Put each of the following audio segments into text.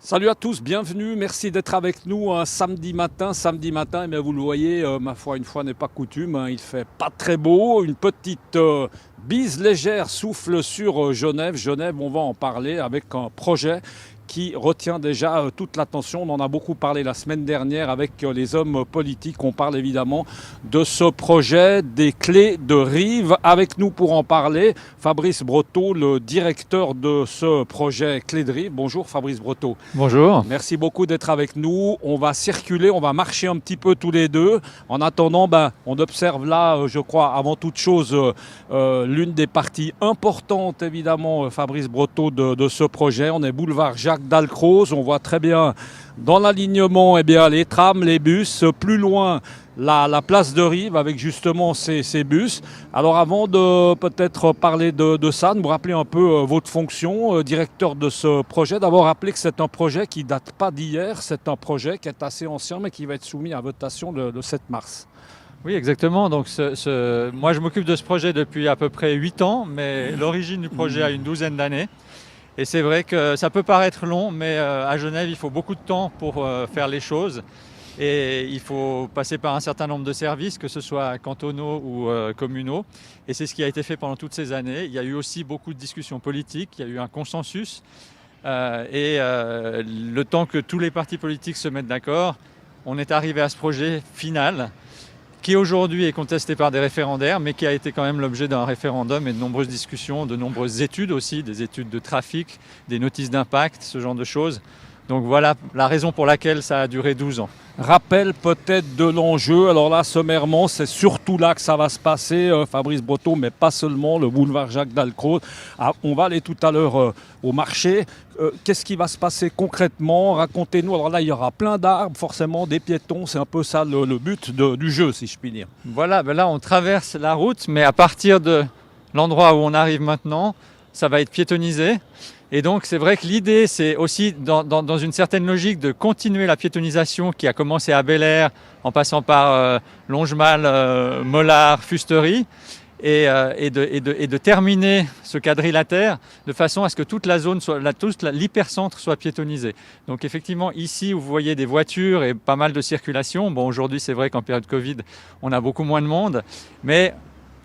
Salut à tous, bienvenue, merci d'être avec nous un samedi matin. Eh bien, vous le voyez, ma foi, une fois n'est pas coutume, hein, il fait pas très beau, une petite bise légère souffle sur Genève. Genève, on va en parler avec un projet qui retient déjà toute l'attention. On en a beaucoup parlé la semaine dernière avec les hommes politiques. On parle évidemment de ce projet des clés de Rives. Avec nous pour en parler, Fabrice Breteau, le directeur de ce projet Clés de Rives. Bonjour Fabrice Breteau. Bonjour. Merci beaucoup d'être avec nous. On va circuler, on va marcher un petit peu tous les deux. En attendant, on observe là, je crois, avant toute chose, l'une des parties importantes, évidemment, Fabrice Breteau, de ce projet. On est boulevard Jacques Dalcroze. On voit très bien dans l'alignement les trams, les bus. Plus loin, la place de Rives avec justement ces bus. Alors avant de peut-être parler de ça, de vous rappeler un peu votre fonction, directeur de ce projet. D'abord rappeler que c'est un projet qui date pas d'hier, c'est un projet qui est assez ancien mais qui va être soumis à votation le 7 mars. Oui, exactement. Donc, moi, je m'occupe de ce projet depuis à peu près 8 ans, mais l'origine du projet a une douzaine d'années. Et c'est vrai que ça peut paraître long, mais à Genève, il faut beaucoup de temps pour faire les choses. Et il faut passer par un certain nombre de services, que ce soit cantonaux ou communaux. Et c'est ce qui a été fait pendant toutes ces années. Il y a eu aussi beaucoup de discussions politiques, il y a eu un consensus. Le temps que tous les partis politiques se mettent d'accord, on est arrivé à ce projet final qui aujourd'hui est contesté par des référendaires, mais qui a été quand même l'objet d'un référendum et de nombreuses discussions, de nombreuses études aussi, des études de trafic, des notices d'impact, ce genre de choses. Donc voilà la raison pour laquelle ça a duré 12 ans. Rappel peut-être de l'enjeu. Alors là, sommairement, c'est surtout là que ça va se passer, Fabrice Breteau, mais pas seulement, le boulevard Jacques Dalcroze. Ah, on va aller tout à l'heure au marché. Qu'est-ce qui va se passer concrètement? Racontez-nous. Alors là, il y aura plein d'arbres, forcément, des piétons. C'est un peu ça le but du jeu, si je puis dire. Voilà, là on traverse la route, mais à partir de l'endroit où on arrive maintenant, ça va être piétonnisé. Et donc c'est vrai que l'idée, c'est aussi dans une certaine logique de continuer la piétonnisation qui a commencé à Bel-Air, en passant par Longemal, Mollard, Fusterie, et de terminer ce quadrilatère de façon à ce que toute la zone, l'hypercentre soit piétonnisé. Donc effectivement, ici où vous voyez des voitures et pas mal de circulation, bon aujourd'hui c'est vrai qu'en période Covid, on a beaucoup moins de monde, mais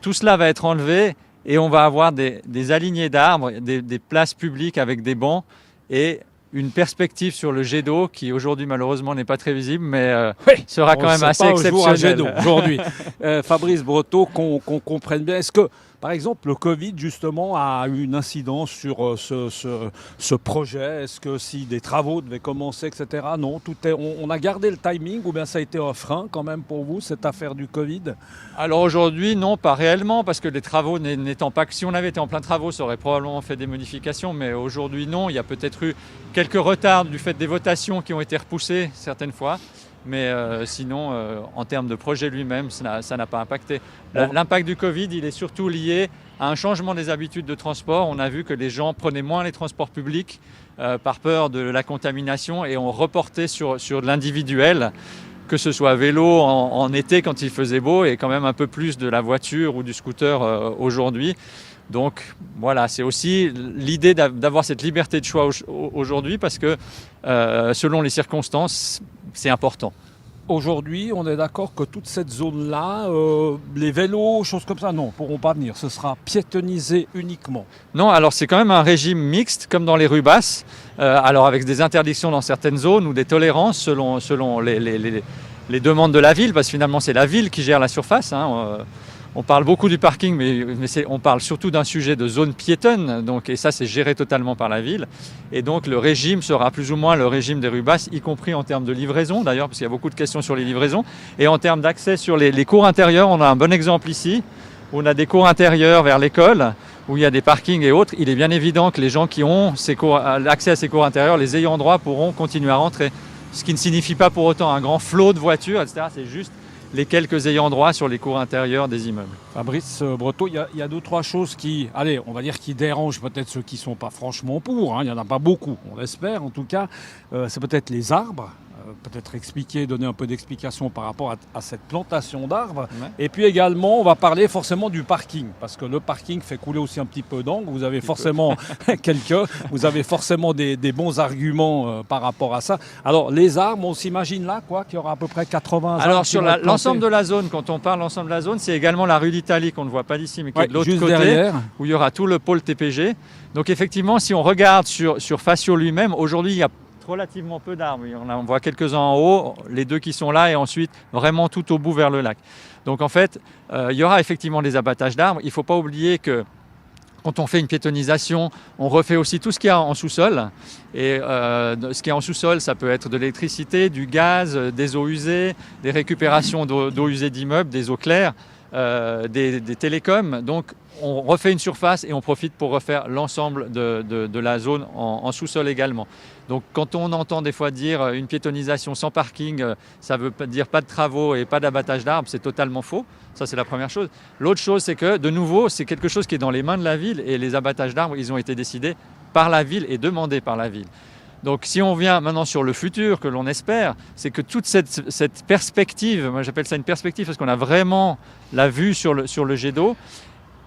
tout cela va être enlevé. Et on va avoir des alignés d'arbres, des places publiques avec des bancs et une perspective sur le jet d'eau qui aujourd'hui malheureusement n'est pas très visible, mais sera quand même assez exceptionnelle. Aujourd'hui, Fabrice Breteau, qu'on comprenne bien, est-ce que par exemple le Covid justement a eu une incidence sur ce projet? Est-ce que si des travaux devaient commencer, etc. Non, on a gardé le timing ou bien ça a été un frein quand même pour vous, cette affaire du Covid? Alors aujourd'hui, non, pas réellement, parce que les travaux n'étant pas... Si on avait été en plein travaux, ça aurait probablement fait des modifications, mais aujourd'hui, non. Il y a peut-être eu quelques retards du fait des votations qui ont été repoussées certaines fois. Mais sinon, en termes de projet lui-même, ça n'a pas impacté. L'impact du Covid, il est surtout lié à un changement des habitudes de transport. On a vu que les gens prenaient moins les transports publics par peur de la contamination et ont reporté sur l'individuel, que ce soit vélo en été quand il faisait beau et quand même un peu plus de la voiture ou du scooter aujourd'hui. Donc voilà, c'est aussi l'idée d'avoir cette liberté de choix aujourd'hui parce que selon les circonstances, c'est important. Aujourd'hui, on est d'accord que toute cette zone-là, les vélos, choses comme ça, non, ne pourront pas venir. Ce sera piétonnisé uniquement. Non, alors c'est quand même un régime mixte, comme dans les rues basses, alors avec des interdictions dans certaines zones ou des tolérances selon les demandes de la ville, parce que finalement c'est la ville qui gère la surface. On parle beaucoup du parking, mais on parle surtout d'un sujet de zone piétonne, et ça c'est géré totalement par la ville. Et donc le régime sera plus ou moins le régime des rues basses, y compris en termes de livraison d'ailleurs, parce qu'il y a beaucoup de questions sur les livraisons. Et en termes d'accès sur les cours intérieurs, on a un bon exemple ici, où on a des cours intérieurs vers l'école, où il y a des parkings et autres. Il est bien évident que les gens qui ont accès à ces cours intérieurs, les ayants droit, pourront continuer à rentrer. Ce qui ne signifie pas pour autant un grand flot de voitures, etc. C'est juste les quelques ayants droit sur les cours intérieurs des immeubles. Fabrice Breteau, il y a deux, trois choses qui dérangent peut-être ceux qui ne sont pas franchement pour. Il n'y en a pas beaucoup, on l'espère en tout cas. C'est peut-être les arbres. peut-être expliquer, donner un peu d'explication par rapport à cette plantation d'arbres. Ouais. Et puis également, on va parler forcément du parking, parce que le parking fait couler aussi un petit peu d'encre. Vous avez forcément vous avez forcément des bons arguments par rapport à ça. Alors les arbres, on s'imagine là qu'il y aura à peu près 80 arbres. Alors sur l'ensemble de la zone, quand on parle l'ensemble de la zone, c'est également la rue d'Italie qu'on ne voit pas d'ici, mais qui est de l'autre juste côté, derrière. où il y aura tout le pôle TPG. Donc effectivement, si on regarde sur Facio lui-même, aujourd'hui il y a relativement peu d'arbres. On voit quelques-uns en haut, les deux qui sont là, et ensuite vraiment tout au bout vers le lac. Donc en fait, il y aura effectivement des abattages d'arbres. Il ne faut pas oublier que quand on fait une piétonisation, on refait aussi tout ce qu'il y a en sous-sol. Et ce qui est en sous-sol, ça peut être de l'électricité, du gaz, des eaux usées, des récupérations d'eau usée d'immeubles, des eaux claires, des télécoms. Donc on refait une surface et on profite pour refaire l'ensemble de la zone en sous-sol également. Donc quand on entend des fois dire une piétonisation sans parking, ça veut dire pas de travaux et pas d'abattage d'arbres, c'est totalement faux. Ça, c'est la première chose. L'autre chose, c'est que, de nouveau, c'est quelque chose qui est dans les mains de la ville, et les abattages d'arbres, ils ont été décidés par la ville et demandés par la ville. Donc si on vient maintenant sur le futur, que l'on espère, c'est que toute cette perspective, moi j'appelle ça une perspective parce qu'on a vraiment la vue sur le jet d'eau,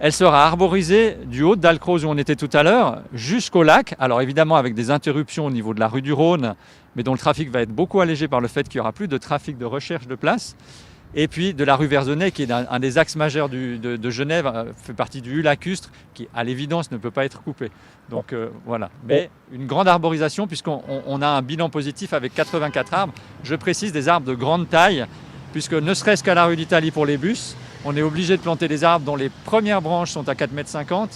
elle sera arborisée du haut d'Alcroze où on était tout à l'heure jusqu'au lac. Alors évidemment avec des interruptions au niveau de la rue du Rhône, mais dont le trafic va être beaucoup allégé par le fait qu'il n'y aura plus de trafic de recherche de place. Et puis de la rue Verzenay, qui est un des axes majeurs de Genève, fait partie du lacustre, qui à l'évidence ne peut pas être coupé. Donc voilà. Mais une grande arborisation, puisqu'on a un bilan positif avec 84 arbres. Je précise des arbres de grande taille, puisque ne serait-ce qu'à la rue d'Italie pour les bus, on est obligé de planter des arbres dont les premières branches sont à 4,50 m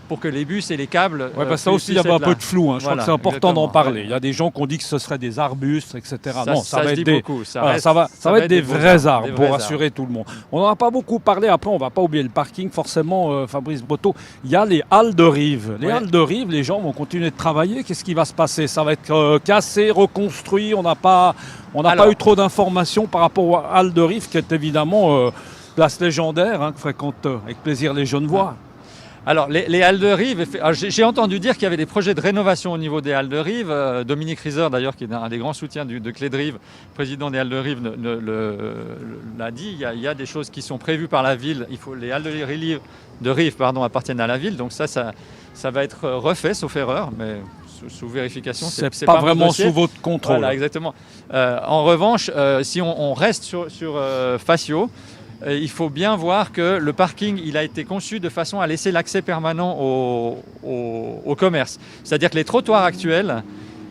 pour que les bus et les câbles... Ça aussi, il y avait un peu de flou. Je crois que c'est important d'en parler. Ouais. Il y a des gens qui ont dit que ce serait des arbustes, etc. Ça va être des vrais arbres pour rassurer tout le monde. On n'en a pas beaucoup parlé. Après, on ne va pas oublier le parking. Forcément, Fabrice Breteau, il y a les halles de rive. Les halles de rive, les gens vont continuer de travailler. Qu'est-ce qui va se passer? Ça va être cassé, reconstruit. On n'a pas eu trop d'informations par rapport aux halles de rive, qui est évidemment place légendaire, que fréquentent avec plaisir les Genevois. Alors, les halles de rive, j'ai entendu dire qu'il y avait des projets de rénovation au niveau des halles de rive. Dominique Rieser, d'ailleurs, qui est un des grands soutiens de Clé de Rive, président des halles de rive, l'a dit. Il y a des choses qui sont prévues par la ville. Les halles de rive appartiennent à la ville. Donc ça va être refait, sauf erreur, mais sous vérification. C'est pas vraiment sous votre contrôle. Voilà, exactement. En revanche, si on reste sur Facio, il faut bien voir que le parking il a été conçu de façon à laisser l'accès permanent au commerce. C'est-à-dire que les trottoirs actuels,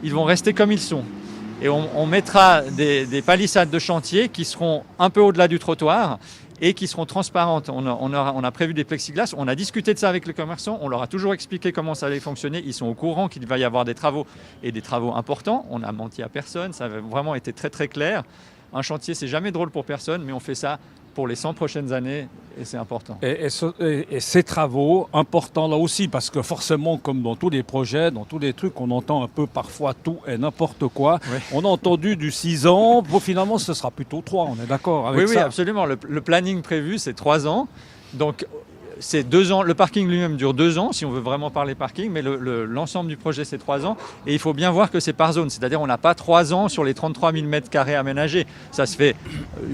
ils vont rester comme ils sont. Et on mettra des palissades de chantier qui seront un peu au-delà du trottoir et qui seront transparentes. On a prévu des plexiglas, on a discuté de ça avec les commerçants, on leur a toujours expliqué comment ça allait fonctionner. Ils sont au courant qu'il va y avoir des travaux et des travaux importants. On n'a menti à personne, ça a vraiment été très très clair. Un chantier, c'est jamais drôle pour personne, mais on fait ça pour les 100 prochaines années, et c'est important. Et ces travaux, importants là aussi, parce que forcément, comme dans tous les projets, dans tous les trucs, on entend un peu parfois tout et n'importe quoi. Oui. On a entendu du 6 ans, bon, finalement ce sera plutôt 3, on est d'accord avec ça? Oui, absolument. Le planning prévu, c'est 3 ans. Donc, c'est 2 ans. Le parking lui-même dure 2 ans, si on veut vraiment parler parking, mais l'ensemble du projet, c'est 3 ans. Et il faut bien voir que c'est par zone. C'est-à-dire on n'a pas 3 ans sur les 33 000 m² aménagés. Ça se fait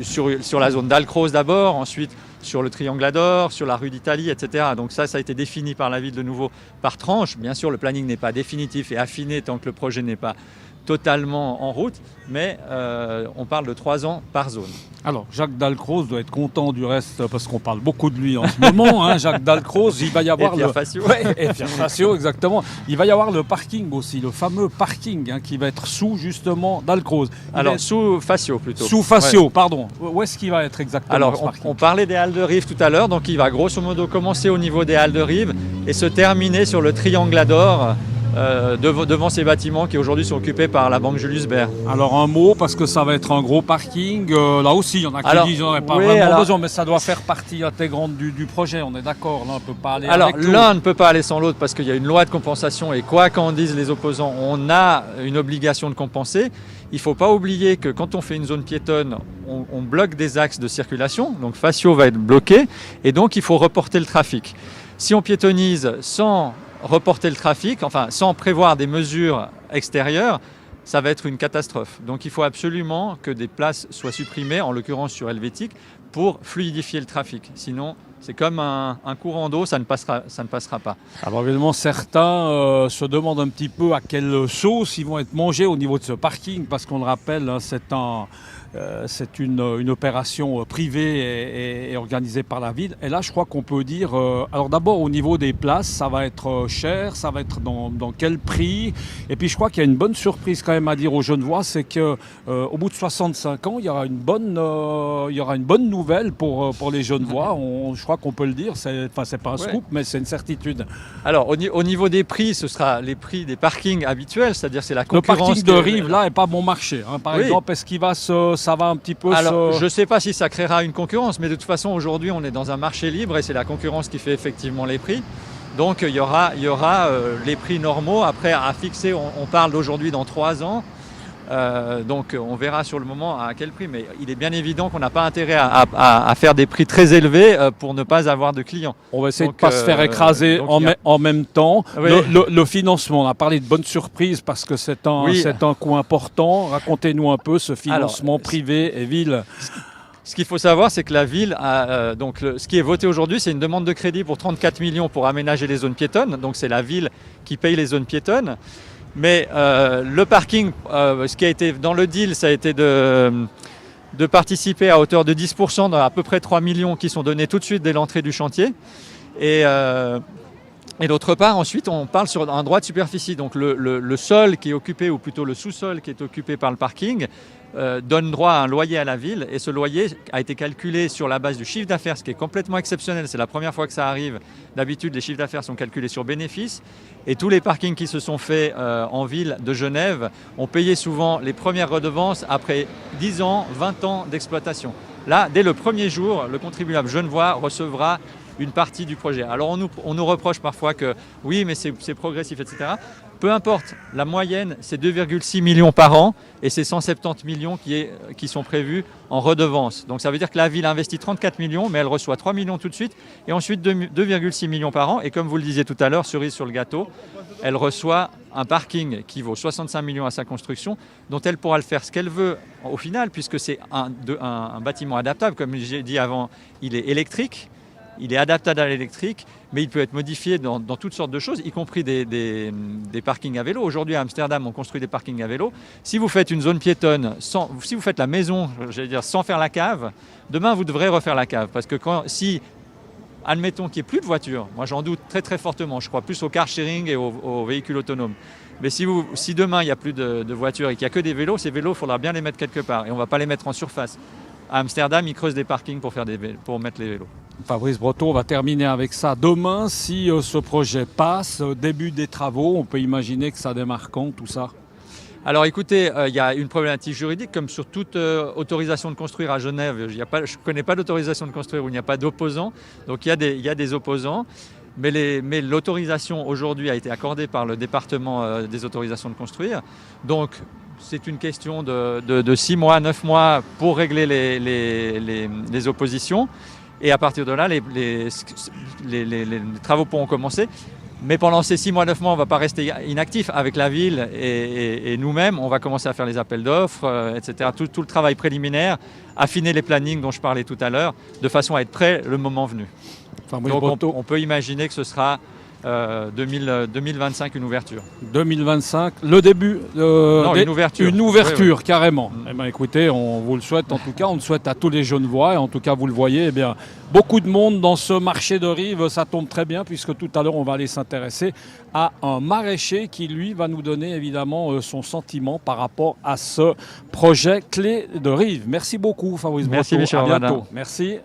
sur la zone d'Alcroze d'abord, ensuite sur le Triangle d'Or, sur la rue d'Italie, etc. Donc ça a été défini par la ville de nouveau par tranche. Bien sûr, le planning n'est pas définitif et affiné tant que le projet n'est pas totalement en route, mais on parle de 3 ans par zone. Alors, Jacques Dalcroze doit être content du reste, parce qu'on parle beaucoup de lui en ce moment. Jacques Dalcroze, il va y avoir Pierre Facio. Et Pierre Facio, exactement. Il va y avoir le parking aussi, le fameux parking qui va être sous, justement, Dalcroze. Alors, sous Facio plutôt. Sous Facio, pardon. Où est-ce qu'il va être exactement? Alors, on parlait des halles de rive tout à l'heure, donc il va grosso modo commencer au niveau des halles de rive et se terminer sur le Triangle d'Or, devant ces bâtiments qui aujourd'hui sont occupés par la banque Julius Baer. Alors un mot, parce que ça va être un gros parking, là aussi il y en a qui disent qu'on n'en a pas vraiment besoin, mais ça doit faire partie intégrante du projet, on est d'accord, là on ne peut pas aller avec tout. L'un ne peut pas aller sans l'autre parce qu'il y a une loi de compensation et quoi qu'en disent les opposants, on a une obligation de compenser. Il ne faut pas oublier que quand on fait une zone piétonne, on bloque des axes de circulation, donc Facio va être bloqué et donc il faut reporter le trafic. Si on piétonise sans reporter le trafic, enfin sans prévoir des mesures extérieures, ça va être une catastrophe. Donc il faut absolument que des places soient supprimées, en l'occurrence sur Helvétique, pour fluidifier le trafic. Sinon, c'est comme un courant d'eau, ça ne passera pas. Alors évidemment, certains se demandent un petit peu à quelle sauce ils vont être mangés au niveau de ce parking, parce qu'on le rappelle, hein, c'est une opération privée et organisée par la ville. Et là, je crois qu'on peut dire, alors d'abord au niveau des places, ça va être cher, ça va être dans quel prix. Et puis je crois qu'il y a une bonne surprise quand même à dire aux Genevois, c'est qu'au bout de 65 ans, il y aura une bonne nouvelle pour les Genevois. Je crois qu'on peut le dire, c'est pas un scoop, mais c'est une certitude. Alors au niveau des prix, ce sera les prix des parkings habituels, c'est-à-dire c'est la concurrence. Le parking de Rives là n'est pas bon marché, hein. Par exemple, est-ce qu'il va ça va un petit peu. Alors, je ne sais pas si ça créera une concurrence, mais de toute façon, aujourd'hui, on est dans un marché libre et c'est la concurrence qui fait effectivement les prix. Donc, il y aura les prix normaux. Après, à fixer, on parle d'aujourd'hui dans 3 ans. Donc, on verra sur le moment à quel prix. Mais il est bien évident qu'on n'a pas intérêt à faire des prix très élevés pour ne pas avoir de clients. On va essayer de ne pas se faire écraser en même temps. Oui. Le financement, on a parlé de bonne surprise parce que c'est un coût important. Racontez-nous un peu ce financement privé et ville. Ce qu'il faut savoir, c'est que la ville a ce qui est voté aujourd'hui, c'est une demande de crédit pour 34 millions pour aménager les zones piétonnes. Donc, c'est la ville qui paye les zones piétonnes. Mais le parking, ce qui a été dans le deal, ça a été de participer à hauteur de 10% dans à peu près 3 millions qui sont donnés tout de suite dès l'entrée du chantier. Et d'autre part, ensuite, on parle sur un droit de superficie. Donc le sol qui est occupé, ou plutôt le sous-sol qui est occupé par le parking, donne droit à un loyer à la ville. Et ce loyer a été calculé sur la base du chiffre d'affaires, ce qui est complètement exceptionnel. C'est la première fois que ça arrive. D'habitude, les chiffres d'affaires sont calculés sur bénéfice. Et tous les parkings qui se sont faits en ville de Genève ont payé souvent les premières redevances après 10 ans, 20 ans d'exploitation. Là, dès le premier jour, le contribuable genevois recevra une partie du projet. Alors on nous reproche parfois que oui, mais c'est progressif, etc. Peu importe, la moyenne, c'est 2,6 millions par an et c'est 170 millions qui sont prévus en redevance. Donc ça veut dire que la ville investit 34 millions, mais elle reçoit 3 millions tout de suite et ensuite 2,6 millions par an. Et comme vous le disiez tout à l'heure, cerise sur le gâteau, elle reçoit un parking qui vaut 65 millions à sa construction, dont elle pourra le faire ce qu'elle veut au final, puisque c'est un bâtiment adaptable. Comme j'ai dit avant, il est électrique. Il est adaptable à l'électrique, mais il peut être modifié dans toutes sortes de choses, y compris des parkings à vélo. Aujourd'hui, à Amsterdam, on construit des parkings à vélo. Si vous faites une zone piétonne, si vous faites la maison, sans faire la cave, demain, vous devrez refaire la cave. Parce que si, admettons qu'il n'y ait plus de voitures, moi j'en doute très très fortement, je crois plus au car sharing et aux véhicules autonomes. Mais si demain, il n'y a plus de voitures et qu'il n'y a que des vélos, ces vélos, il faudra bien les mettre quelque part. Et on ne va pas les mettre en surface. À Amsterdam, ils creusent des parkings pour mettre les vélos. Fabrice Breton, on va terminer avec ça. Demain, si ce projet passe, début des travaux, on peut imaginer que ça démarre quand, tout ça? Alors écoutez, il y a une problématique juridique, comme sur toute autorisation de construire à Genève. Je ne connais pas d'autorisation de construire où il n'y a pas d'opposants. Donc il y a des opposants. Mais l'autorisation aujourd'hui a été accordée par le département des autorisations de construire. Donc c'est une question de 6 mois, 9 mois pour régler les oppositions. Et à partir de là, les travaux pourront commencer. Mais pendant ces 6 mois, 9 mois, on ne va pas rester inactif avec la ville et nous-mêmes. On va commencer à faire les appels d'offres, etc. Tout le travail préliminaire, affiner les plannings dont je parlais tout à l'heure, de façon à être prêt le moment venu. Donc on peut imaginer que ce sera 2025 une ouverture. 2025, le début. Une ouverture. Une ouverture, oui. Carrément. Mm. Eh écoutez, on vous le souhaite en tout cas, on le souhaite à tous les Genevois et en tout cas vous le voyez, beaucoup de monde dans ce marché de Rives, ça tombe très bien puisque tout à l'heure on va aller s'intéresser à un maraîcher qui lui va nous donner évidemment son sentiment par rapport à ce projet clé de Rives. Merci beaucoup Fabrice Breton. Merci Michel. À bientôt. Merci.